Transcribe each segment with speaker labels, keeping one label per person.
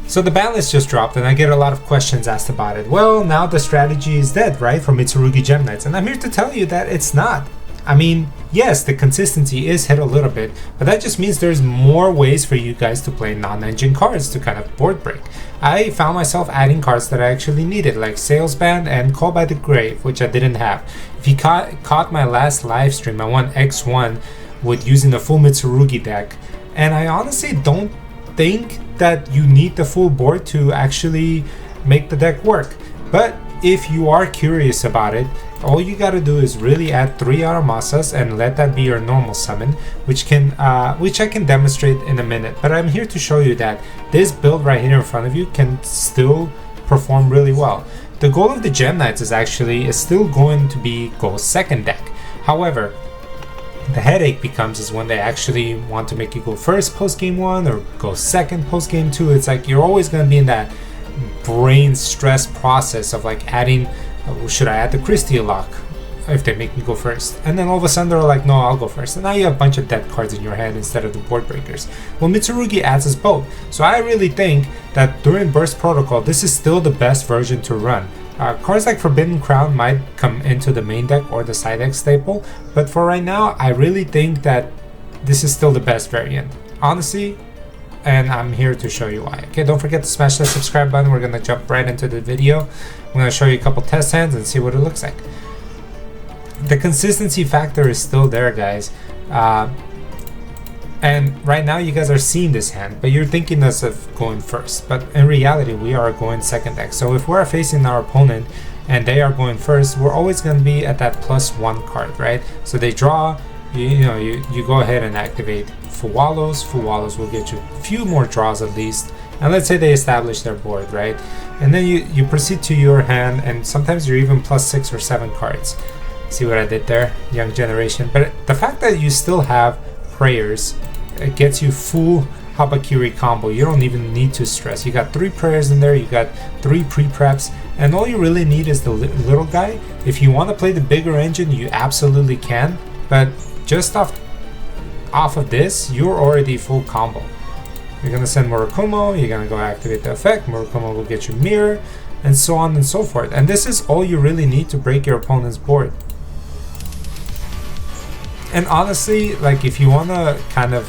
Speaker 1: So the ban list just dropped and I get a lot of questions asked about it. Well, now the strategy is dead, right, for Mitsurugi Gem Knights, and I'm here to tell you that it's not. I mean, yes, the consistency is hit a little bit, but that just means there's more ways for you guys to play non-engine cards to kind of board break. I found myself adding cards that I actually needed, like Sales Band and Call by the Grave, which I didn't have. If you caught my last live stream, I won X1 with using the full Mitsurugi deck, and I honestly don't think that you need the full board to actually make the deck work. But if you are curious about it, all you gotta do is really add 3 Aramasas and let that be your normal summon, which I can demonstrate in a minute. But I'm here to show you that this build right here in front of you can still perform really well. The goal of the Gem Knights is still going to be go second deck. However, the headache is when they actually want to make you go first post game 1 or go second post game 2. It's like you're always going to be in that brain stress process of like adding, should I add the Christie lock if they make me go first? And then all of a sudden they're like, no, I'll go first. And now you have a bunch of dead cards in your hand instead of the board breakers. Well, Mitsurugi adds us both. So I really think that during Burst Protocol, this is still the best version to run. Cards like Forbidden Crown might come into the main deck or the side deck staple, but for right now, I really think that this is still the best variant, honestly, and I'm here to show you why. Okay, don't forget to smash that subscribe button. We're gonna jump right into the video. I'm gonna show you a couple test hands and see what it looks like. The consistency factor is still there, guys. And right now you guys are seeing this hand, but you're thinking as of going first. But in reality, we are going second deck. So if we're facing our opponent and they are going first, we're always going to be at that +1 card, right? So they draw, you go ahead and activate Fuwalos. Fuwalos will get you a few more draws at least. And let's say they establish their board, right? And then you proceed to your hand, and sometimes you're even +6 or 7 cards. See what I did there? Young generation. But the fact that you still have prayers, it gets you full Habakiri combo. You don't even need to stress. You got 3 prayers in there, you got 3 pre-preps, and all you really need is the little guy. If you want to play the bigger engine, you absolutely can, but just off of this, you're already full combo. You're gonna send Murakumo, you're gonna go activate the effect, Murakumo will get you mirror, and so on and so forth. And this is all you really need to break your opponent's board. And honestly, like if you want to kind of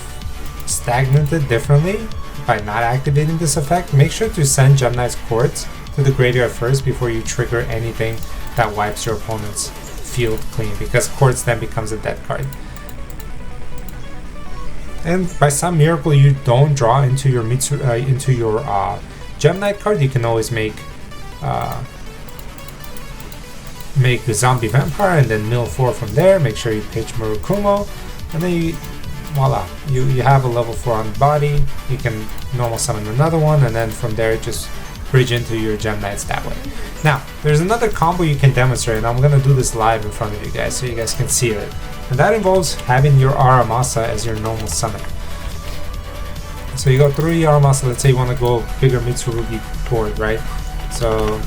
Speaker 1: stagnate it differently by not activating this effect, make sure to send Gem Knights Courts to the graveyard first before you trigger anything that wipes your opponent's field clean, because Courts then becomes a dead card. And by some miracle you don't draw into your Gem Knight card, you can always make the Zombie Vampire and then mill 4 from there. Make sure you pitch Murakumo, and then voila, you have a level 4 on the body. You can normal summon another one, and then from there just bridge into your Gem Knights that way. Now there's another combo you can demonstrate, and I'm gonna do this live in front of you guys so you guys can see it, and that involves having your Aramasa as your normal summon. So you got 3 Aramasa. Let's say you want to go bigger Mitsurugi board, right? So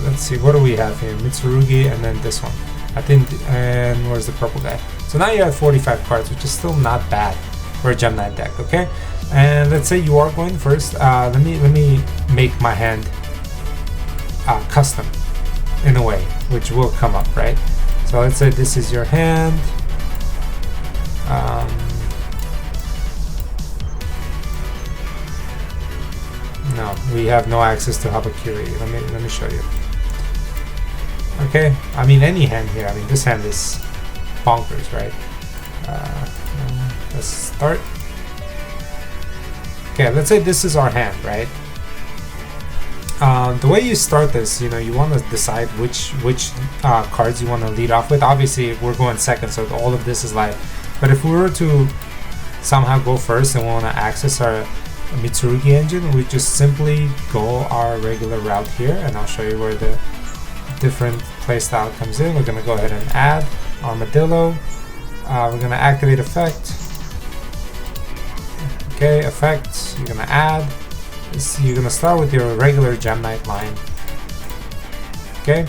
Speaker 1: let's see, what do we have here? Mitsurugi and then this one, I think, and where's the purple guy? So now you have 45 cards, which is still not bad for a Gem Knight deck, okay? And let's say you are going first. Let me make my hand custom in a way, which will come up, right? So let's say this is your hand. No, we have no access to Habakiri. Let me show you. Okay, I mean any hand here. I mean this hand is bonkers, right? Let's start. Okay, let's say this is our hand, right? The way you start this, you want to decide which cards you want to lead off with. Obviously, we're going second, so all of this is live. But if we were to somehow go first and we want to access our Mitsurugi engine, we just simply go our regular route here, and I'll show you where the different playstyle comes in. We're going to go ahead and add Armadillo. We're going to activate effect. Okay, effect. You're going to add. You're going to start with your regular Gem Knight line. Okay.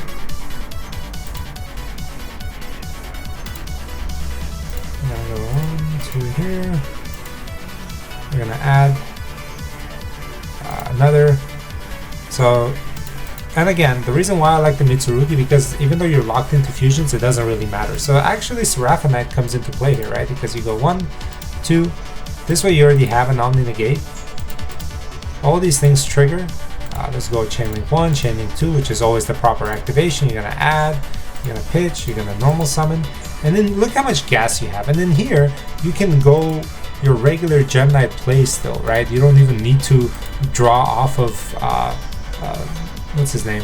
Speaker 1: I'm going to go 1, 2 here. We're gonna add another. So, and again, the reason why I like the Mitsurugi, because even though you're locked into fusions, it doesn't really matter. So actually Seraphonite comes into play here, right? Because you go 1, 2, this way you already have an Omni Negate. All these things trigger. Let's go Chain Link 1, Chain Link 2, which is always the proper activation. You're gonna add, you're gonna pitch, you're gonna normal summon, and then look how much gas you have. And then here, you can go your regular Gem Knight play still, right? You don't even need to draw off of, what's his name?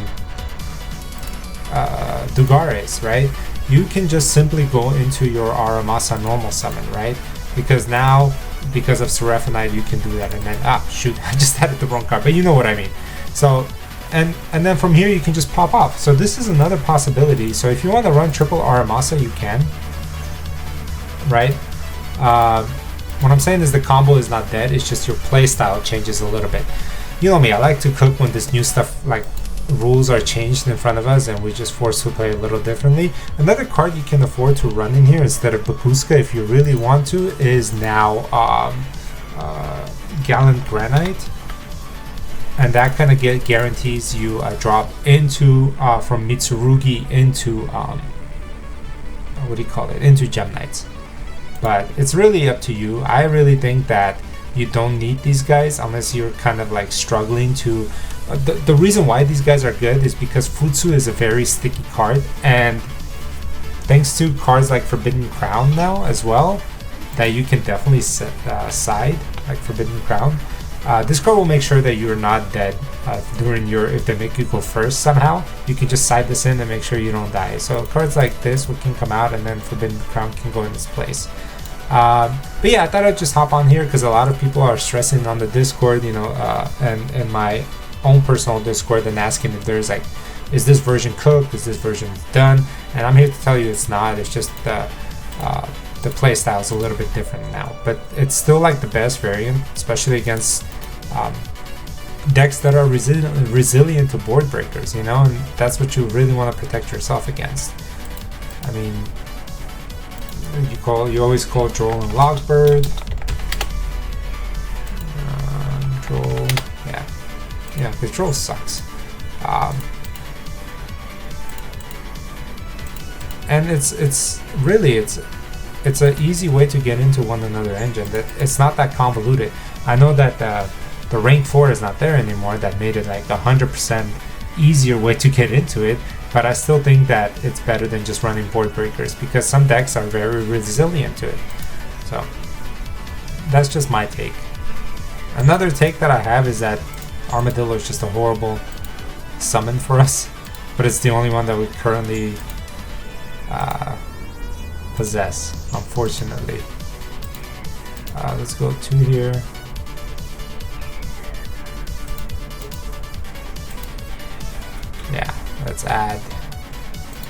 Speaker 1: Dugares, right? You can just simply go into your Aramasa normal summon, right? Because now, because of Seraphonite, you can do that. And then, shoot, I just added the wrong card, but you know what I mean. So, and then from here, you can just pop off. So this is another possibility. So if you want to run triple Aramasa, you can, right? What I'm saying is the combo is not dead, it's just your playstyle changes a little bit. You know me, I like to cook when this new stuff, like rules are changed in front of us and we're just forced to play a little differently. Another card you can afford to run in here instead of Bakuska if you really want to is now Gallant Granite. And that kind of guarantees you a drop into, from Mitsurugi into, what do you call it, into Gem Knights. But it's really up to you. I really think that you don't need these guys unless you're kind of like struggling to... the reason why these guys are good is because Futsu is a very sticky card, and thanks to cards like Forbidden Crown now as well, that you can definitely side, like Forbidden Crown. This card will make sure that you're not dead during your... if they make you go first somehow, you can just side this in and make sure you don't die. So cards like this can come out, and then Forbidden Crown can go in this place. But yeah, I thought I'd just hop on here because a lot of people are stressing on the Discord, you know, and my own personal Discord, and asking if there's like, is this version cooked, is this version done? And I'm here to tell you it's not. It's just the playstyle is a little bit different now, but it's still like the best variant, especially against decks that are resilient to board breakers, you know, and that's what you really want to protect yourself against. I mean, you always call Droll and Logbird. Droll, yeah, because Droll sucks. And it's really an easy way to get into one another engine. That it's not that convoluted. I know that the rank 4 is not there anymore. That made it like 100% easier way to get into it. But I still think that it's better than just running board breakers because some decks are very resilient to it. So that's just my take. Another take that I have is that Armadillo is just a horrible summon for us, but it's the only one that we currently possess, unfortunately. Let's go 2 here. Yeah, let's add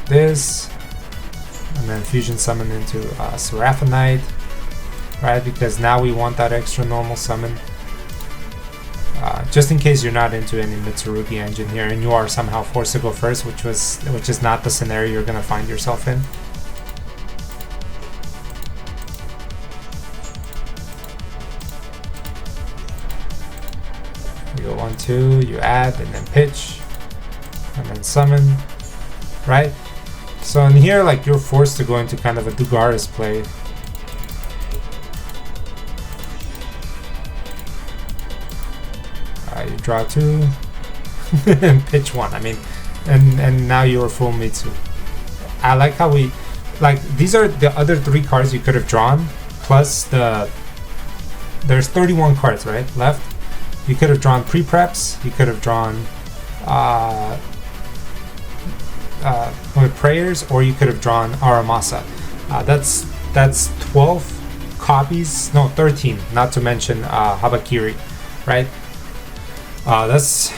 Speaker 1: this, and then fusion summon into Seraphonite, right? Because now we want that extra normal summon. Just in case you're not into any Mitsurugi engine here and you are somehow forced to go first, which is not the scenario you're gonna find yourself in. You go 1, 2, you add, and then pitch, and then summon, right? So in here, like, you're forced to go into kind of a Dugaris play. You draw 2 and pitch 1. I mean, and now you're full Mitsu. I like how we, like, these are the other 3 cards you could have drawn, plus there's 31 cards, right, left. You could have drawn pre-preps, you could have drawn prayers, or you could have drawn Aramasa. That's 12 copies, no, 13, not to mention Habakiri, right? That's,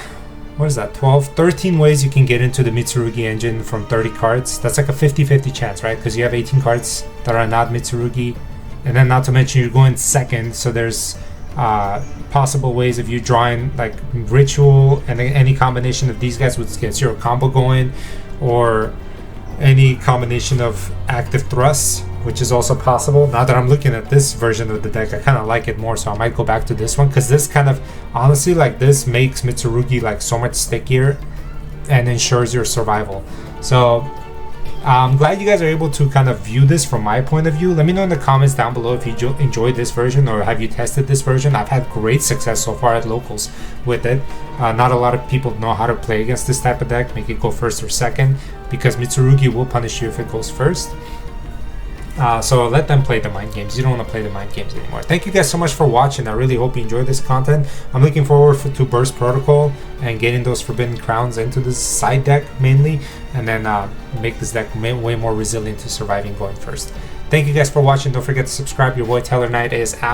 Speaker 1: what is that, 13 ways you can get into the Mitsurugi engine from 30 cards. That's like a 50-50 chance, right? Because you have 18 cards that are not Mitsurugi, and then not to mention you're going second, so there's possible ways of you drawing like Ritual, and any combination of these guys would get your combo going, or any combination of active thrusts, which is also possible. Now that I'm looking at this version of the deck, I kind of like it more, so I might go back to this one, because this kind of, honestly, like, this makes Mitsurugi like so much stickier and ensures your survival. So I'm glad you guys are able to kind of view this from my point of view. Let me know in the comments down below if you enjoyed this version, or have you tested this version. I've had great success so far at locals with it. Not a lot of people know how to play against this type of deck, make it go first or second, because Mitsurugi will punish you if it goes first. So let them play the mind games. You don't want to play the mind games anymore. Thank you guys so much for watching. I really hope you enjoyed this content. I'm looking forward to Burst Protocol and getting those Forbidden Crowns into this side deck mainly, and then make this deck way more resilient to surviving going first. Thank you guys for watching. Don't forget to subscribe. Your boy Taylor Knight is out.